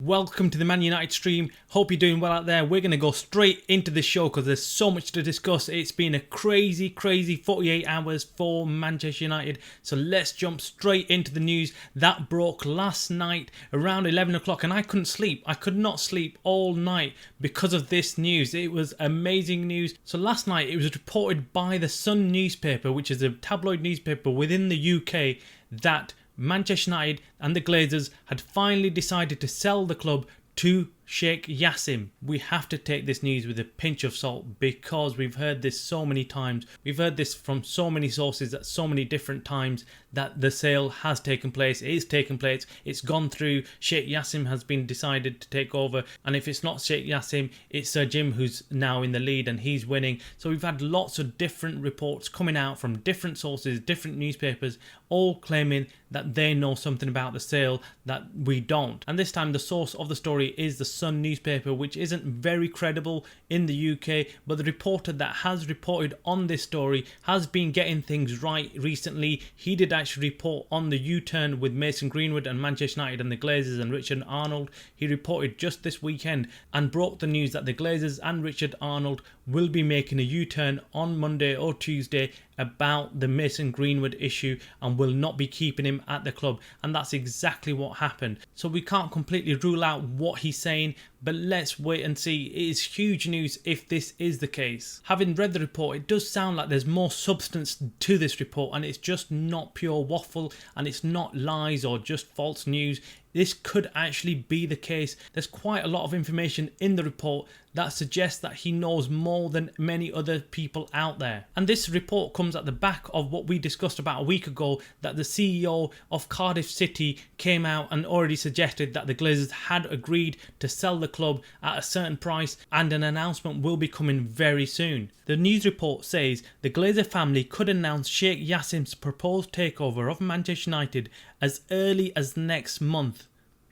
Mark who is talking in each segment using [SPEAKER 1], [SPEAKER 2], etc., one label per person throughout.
[SPEAKER 1] welcome to the Man United stream. Hope you're doing well out there. We're going to go straight into the show because there's so much to discuss. It's been a crazy 48 hours for Manchester United. So let's jump straight into the news that broke last night around 11 o'clock. And I couldn't sleep. I could not sleep all night because of this news. It was amazing news. So last night it was reported by the Sun newspaper, which is a tabloid newspaper within the UK, that Manchester United and the Glazers had finally decided to sell the club to Sheikh Yassim. We have to take this news with a pinch of salt because we've heard this so many times. We've heard this from so many sources at so many different times that the sale has taken place. It is taking place. It's gone through. Sheikh Yassim has been decided to take over. And if it's not Sheikh Yassim, it's Sir Jim who's now in the lead and he's winning. So we've had lots of different reports coming out from different sources, different newspapers, all claiming that they know something about the sale that we don't. And this time the source of the story is the Sun newspaper, which isn't very credible in the UK, but the reporter that has reported on this story has been getting things right recently. He did actually report on the U-turn with Mason Greenwood and Manchester United and the Glazers and Richard Arnold. He reported just this weekend and broke the news that the Glazers and Richard Arnold will be making a U-turn on Monday or Tuesday about the Mason Greenwood issue and will not be keeping him at the club, and that's exactly what happened. So we can't completely rule out what he's saying, but let's wait and see. It is huge news if this is the case. Having read the report, it does sound like there's more substance to this report and it's just not pure waffle and it's not lies or just false news. This could actually be the case. There's quite a lot of information in the report that suggests that he knows more than many other people out there. And this report comes at the back of what we discussed about a week ago, that the CEO of Cardiff City came out and already suggested that the Glazers had agreed to sell the club at a certain price and an announcement will be coming very soon. The news report says the Glazer family could announce Sheikh Yassim's proposed takeover of Manchester United as early as next month.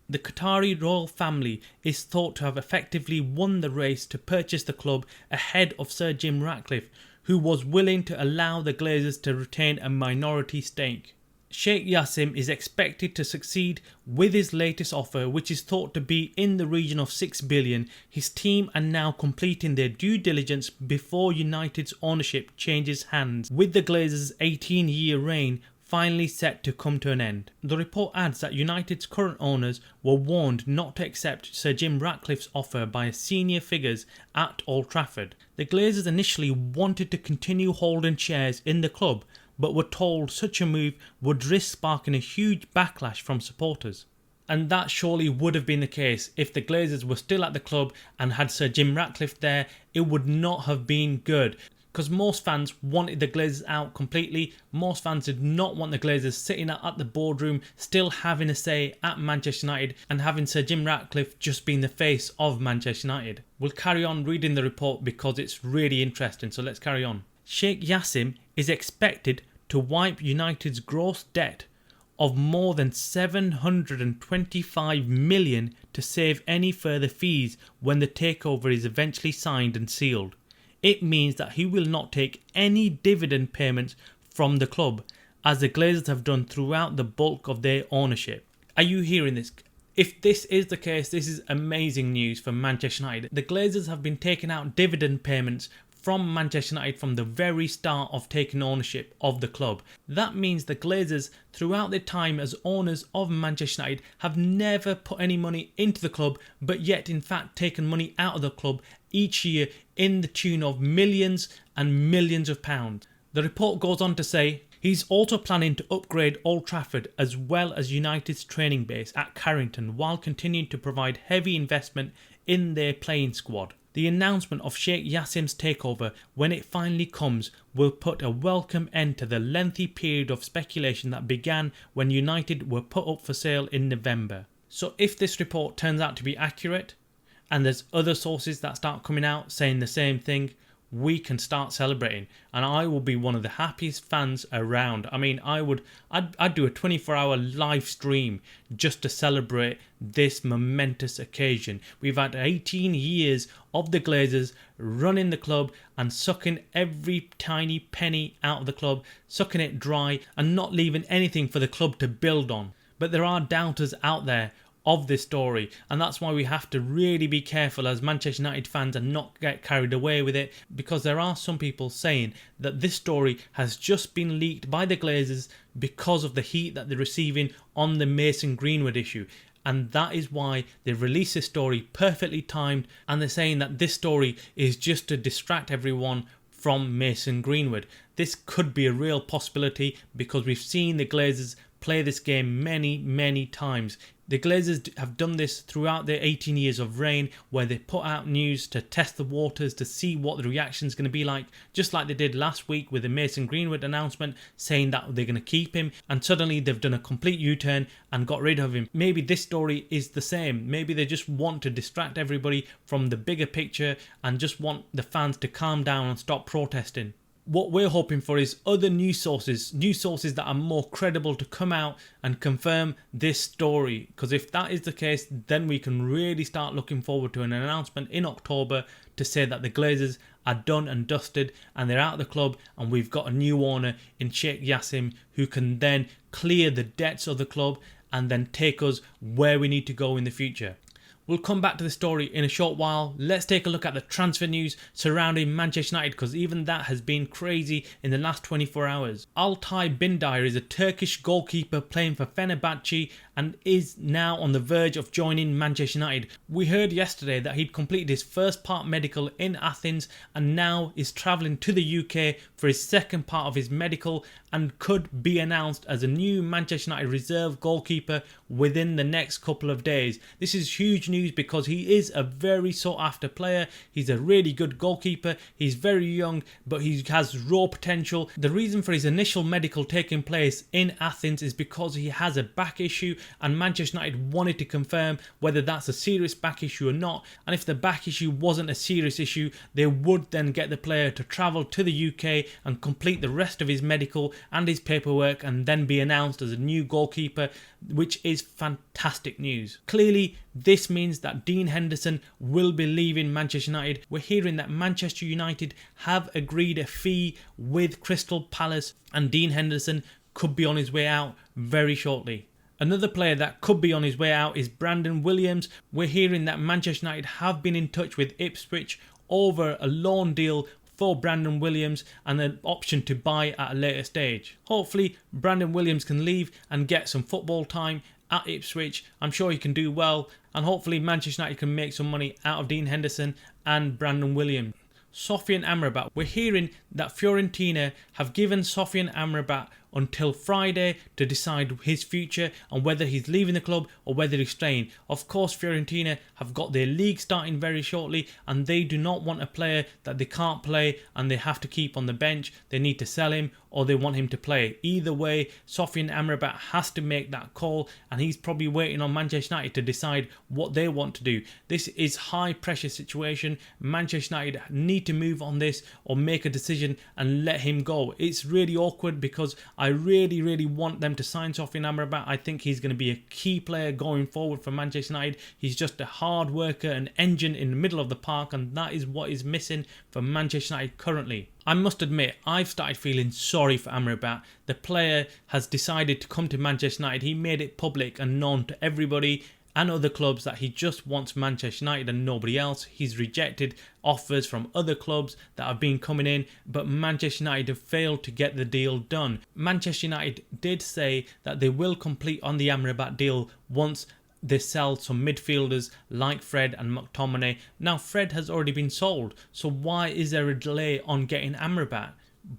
[SPEAKER 1] The Qatari royal family is thought to have effectively won the race to purchase the club ahead of Sir Jim Ratcliffe, who was willing to allow the Glazers to retain a minority stake. Sheikh Yassim is expected to succeed with his latest offer, which is thought to be in the region of 6 billion. His team are now completing their due diligence before United's ownership changes hands, with the Glazers' 18-year reign finally set to come to an end. The report adds that United's current owners were warned not to accept Sir Jim Ratcliffe's offer by senior figures at Old Trafford. The Glazers initially wanted to continue holding shares in the club, but were told such a move would risk sparking a huge backlash from supporters. And that surely would have been the case if the Glazers were still at the club and had Sir Jim Ratcliffe there. It would not have been good, because most fans wanted the Glazers out completely. Most fans did not want the Glazers sitting at the boardroom, still having a say at Manchester United and having Sir Jim Ratcliffe just being the face of Manchester United. We'll carry on reading the report because it's really interesting, so let's carry on. Sheikh Yassim is expected to wipe United's gross debt of more than 725 million to save any further fees when the takeover is eventually signed and sealed. It means that he will not take any dividend payments from the club, as the Glazers have done throughout the bulk of their ownership. Are you hearing this? If this is the case, this is amazing news for Manchester United. The Glazers have been taking out dividend payments from Manchester United from the very start of taking ownership of the club. That means the Glazers, throughout their time as owners of Manchester United, have never put any money into the club, but yet in fact taken money out of the club each year in the tune of millions and millions of pounds. The report goes on to say he's also planning to upgrade Old Trafford as well as United's training base at Carrington, while continuing to provide heavy investment in their playing squad. The announcement of Sheikh Yassim's takeover, when it finally comes, will put a welcome end to the lengthy period of speculation that began when United were put up for sale in November. So if this report turns out to be accurate, and there's other sources that start coming out saying the same thing, we can start celebrating, and I will be one of the happiest fans around. I mean, I'd do a 24-hour live stream just to celebrate this momentous occasion. We've had 18 years of the Glazers running the club and sucking every tiny penny out of the club, sucking it dry and not leaving anything for the club to build on. But there are doubters out there of this story, and that's why we have to really be careful as Manchester United fans and not get carried away with it, because there are some people saying that this story has just been leaked by the Glazers because of the heat that they're receiving on the Mason Greenwood issue. And that is why they've released this story perfectly timed, and they're saying that this story is just to distract everyone from Mason Greenwood. This could be a real possibility because we've seen the Glazers play this game many times. The Glazers have done this throughout their 18 years of reign, where they put out news to test the waters to see what the reaction is going to be like, just like they did last week with the Mason Greenwood announcement saying that they're going to keep him, and suddenly they've done a complete U-turn and got rid of him. Maybe this story is the same. Maybe they just want to distract everybody from the bigger picture and just want the fans to calm down and stop protesting. What we're hoping for is other news sources that are more credible to come out and confirm this story, because if that is the case, then we can really start looking forward to an announcement in October to say that the Glazers are done and dusted and they're out of the club, and we've got a new owner in Sheikh Yassim who can then clear the debts of the club and then take us where we need to go in the future. We'll come back to the story in a short while. Let's take a look at the transfer news surrounding Manchester United, because even that has been crazy in the last 24 hours. Altay Bindire is a Turkish goalkeeper playing for Fenerbahce and is now on the verge of joining Manchester United. We heard yesterday that he'd completed his first part medical in Athens and now is travelling to the UK for his second part of his medical and could be announced as a new Manchester United reserve goalkeeper within the next couple of days. This is huge news because he is a very sought after player. He's a really good goalkeeper. He's very young, but he has raw potential. The reason for his initial medical taking place in Athens is because he has a back issue, and Manchester United wanted to confirm whether that's a serious back issue or not. And if the back issue wasn't a serious issue, they would then get the player to travel to the UK and complete the rest of his medical and his paperwork and then be announced as a new goalkeeper, which is fantastic news. Clearly, this means that Dean Henderson will be leaving Manchester United. We're hearing that Manchester United have agreed a fee with Crystal Palace, and Dean Henderson could be on his way out very shortly. Another player that could be on his way out is Brandon Williams. We're hearing that Manchester United have been in touch with Ipswich over a loan deal for Brandon Williams and an option to buy at a later stage. Hopefully Brandon Williams can leave and get some football time at Ipswich. I'm sure he can do well, and hopefully Manchester United can make some money out of Dean Henderson and Brandon Williams. Sofyan Amrabat. We're hearing that Fiorentina have given Sofyan Amrabat until Friday to decide his future and whether he's leaving the club or whether he's staying. Of course, Fiorentina have got their league starting very shortly, and they do not want a player that they can't play and they have to keep on the bench. They need to sell him or they want him to play. Either way, Sofyan Amrabat has to make that call, and he's probably waiting on Manchester United to decide what they want to do. This is high pressure situation. Manchester United need to move on this or make a decision and let him go. It's really awkward because I really want them to sign Sofyan Amrabat. I think he's going to be a key player going forward for Manchester United. He's just a hard worker, an engine in the middle of the park, and that is what is missing for Manchester United currently. I must admit, I've started feeling sorry for Amrabat. The player has decided to come to Manchester United. He made it public and known to everybody and other clubs that he just wants Manchester United and nobody else. He's rejected offers from other clubs that have been coming in, but Manchester United have failed to get the deal done. Manchester United did say that they will complete on the Amrabat deal once they sell some midfielders like Fred and McTominay. Now Fred has already been sold, so why is there a delay on getting Amrabat?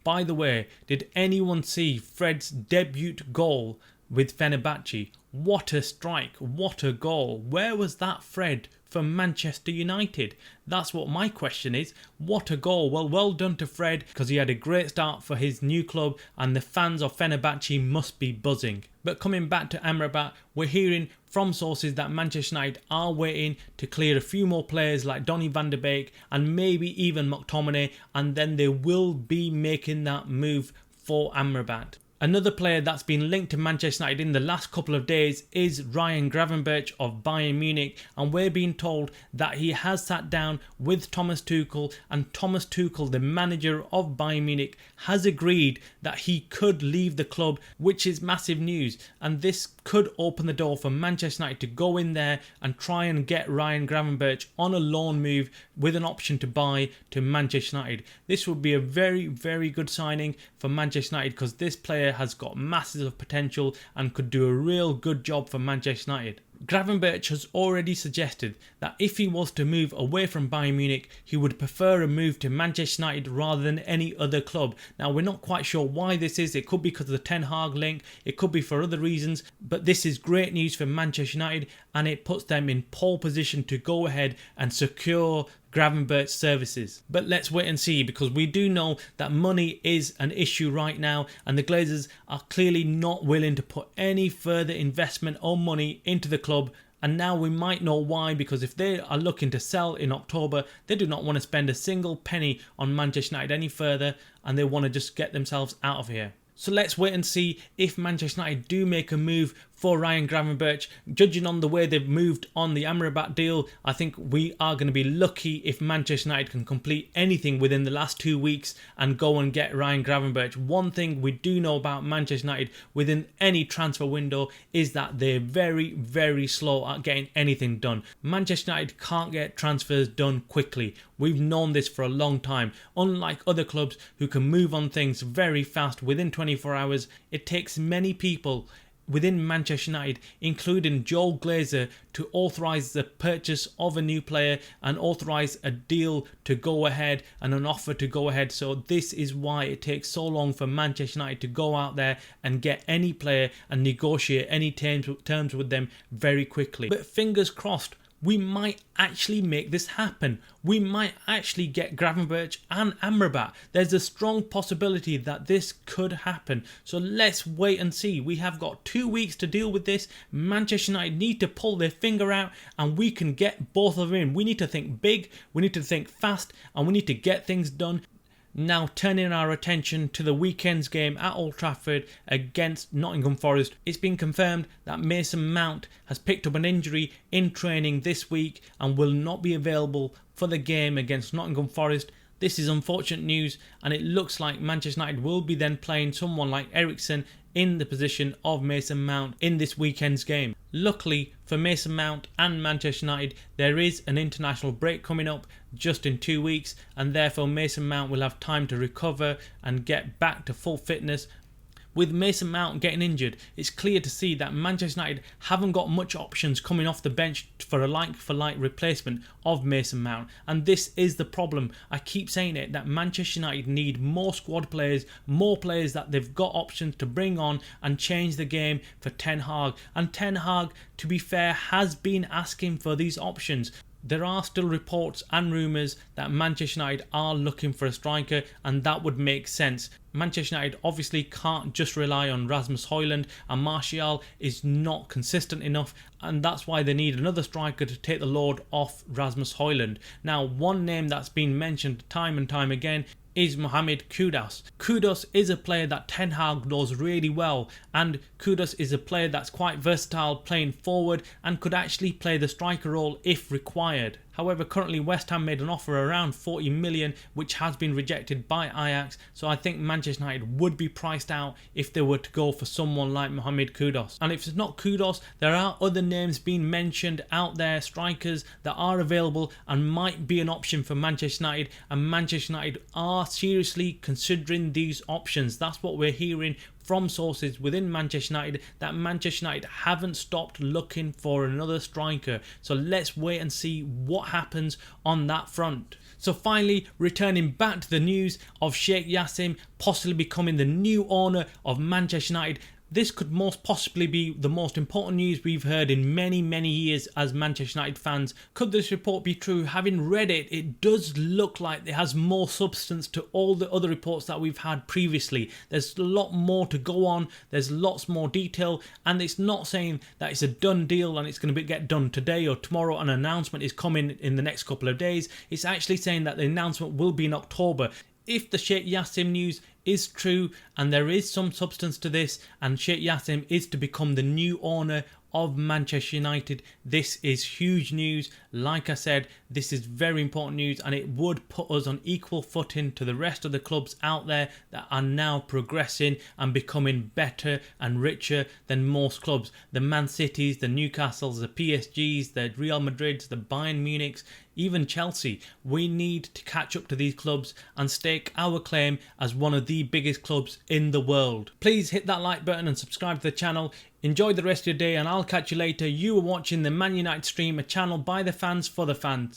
[SPEAKER 1] By the way, did anyone see Fred's debut goal with Fenerbahce? What a strike, what a goal. Where was that Fred for Manchester United? That's what my question is. What a goal. Well done to Fred, because he had a great start for his new club and the fans of Fenerbahce must be buzzing. But coming back to Amrabat, we're hearing from sources that Manchester United are waiting to clear a few more players like Donny van der Beek and maybe even McTominay, and then they will be making that move for Amrabat. Another player that's been linked to Manchester United in the last couple of days is Ryan Gravenberch of Bayern Munich, and we're being told that he has sat down with Thomas Tuchel, and Thomas Tuchel, the manager of Bayern Munich, has agreed that he could leave the club, which is massive news, and this could open the door for Manchester United to go in there and try and get Ryan Gravenberch on a loan move with an option to buy to Manchester United. This would be a very, very good signing for Manchester United, because this player has got masses of potential and could do a real good job for Manchester United. Gravenberch has already suggested that if he was to move away from Bayern Munich, he would prefer a move to Manchester United rather than any other club. Now, we're not quite sure why this is. It could be because of the Ten Hag link, it could be for other reasons, but this is great news for Manchester United, and it puts them in pole position to go ahead and secure Gravenberch's services. But let's wait and see, because we do know that money is an issue right now, and the Glazers are clearly not willing to put any further investment or money into the club. And now we might know why, because if they are looking to sell in October, they do not want to spend a single penny on Manchester United any further, and they want to just get themselves out of here. So let's wait and see if Manchester United do make a move for Ryan Gravenberch. Judging on the way they've moved on the Amat deal, I think we are going to be lucky if Manchester United can complete anything within the last 2 weeks and go and get Ryan Gravenberch. One thing we do know about Manchester United within any transfer window is that they're very, very slow at getting anything done. Manchester United can't get transfers done quickly. We've known this for a long time. Unlike other clubs who can move on things very fast within 24 hours, it takes many people within Manchester United, including Joel Glazer, to authorise the purchase of a new player and authorise a deal to go ahead and an offer to go ahead. So this is why it takes so long for Manchester United to go out there and get any player and negotiate any terms with them very quickly. But fingers crossed, we might actually make this happen. We might actually get Gravenberch and Amrabat. There's a strong possibility that this could happen. So let's wait and see. We have got 2 weeks to deal with this. Manchester United need to pull their finger out, and we can get both of them in. We need to think big, we need to think fast, and we need to get things done. Now turning our attention to the weekend's game at Old Trafford against Nottingham Forest. It's been confirmed that Mason Mount has picked up an injury in training this week and will not be available for the game against Nottingham Forest. This is unfortunate news, and it looks like Manchester United will be then playing someone like Eriksen in the position of Mason Mount in this weekend's game. Luckily for Mason Mount and Manchester United, there is an international break coming up just in 2 weeks, and therefore Mason Mount will have time to recover and get back to full fitness. With Mason Mount getting injured, it's clear to see that Manchester United haven't got much options coming off the bench for a like-for-like replacement of Mason Mount. And this is the problem. I keep saying it, that Manchester United need more squad players, more players that they've got options to bring on and change the game for Ten Hag. And Ten Hag, to be fair, has been asking for these options. There are still reports and rumours that Manchester United are looking for a striker, and that would make sense. Manchester United obviously can't just rely on Rasmus Højlund, and Martial is not consistent enough, and that's why they need another striker to take the load off Rasmus Højlund. Now, one name that's been mentioned time and time again is Mohamed Kudus. Kudus is a player that Ten Hag knows really well, and Kudus is a player that's quite versatile playing forward and could actually play the striker role if required. However, currently West Ham made an offer around 40 million, which has been rejected by Ajax, so I think Manchester United would be priced out if they were to go for someone like Mohamed Kudus. And if it's not Kudus, there are other names being mentioned out there, strikers that are available and might be an option for Manchester United, and Manchester United are seriously considering these options. That's what we're hearing from sources within Manchester United, that Manchester United haven't stopped looking for another striker. So let's wait and see what happens on that front. So finally, returning back to the news of Sheikh Yassim possibly becoming the new owner of Manchester United. This could most possibly be the most important news we've heard in many, many years as Manchester United fans. Could this report be true? Having read it, it does look like it has more substance to all the other reports that we've had previously. There's a lot more to go on, there's lots more detail, and it's not saying that it's a done deal and it's going to get done today or tomorrow. An announcement is coming in the next couple of days. It's actually saying that the announcement will be in October. if the Sheikh Yassim news is true and there is some substance to this, and Sheikh Yassim is to become the new owner of Manchester United, this is huge news. Like I said, this is very important news, and it would put us on equal footing to the rest of the clubs out there that are now progressing and becoming better and richer than most clubs. The Man Cities, the Newcastles, the PSGs, the Real Madrids, the Bayern Munichs, even Chelsea. We need to catch up to these clubs and stake our claim as one of the biggest clubs in the world. Please hit that like button and subscribe to the channel. Enjoy the rest of your day, and I'll catch you later. You are watching the Man United Stream, a channel by the fans for the fans.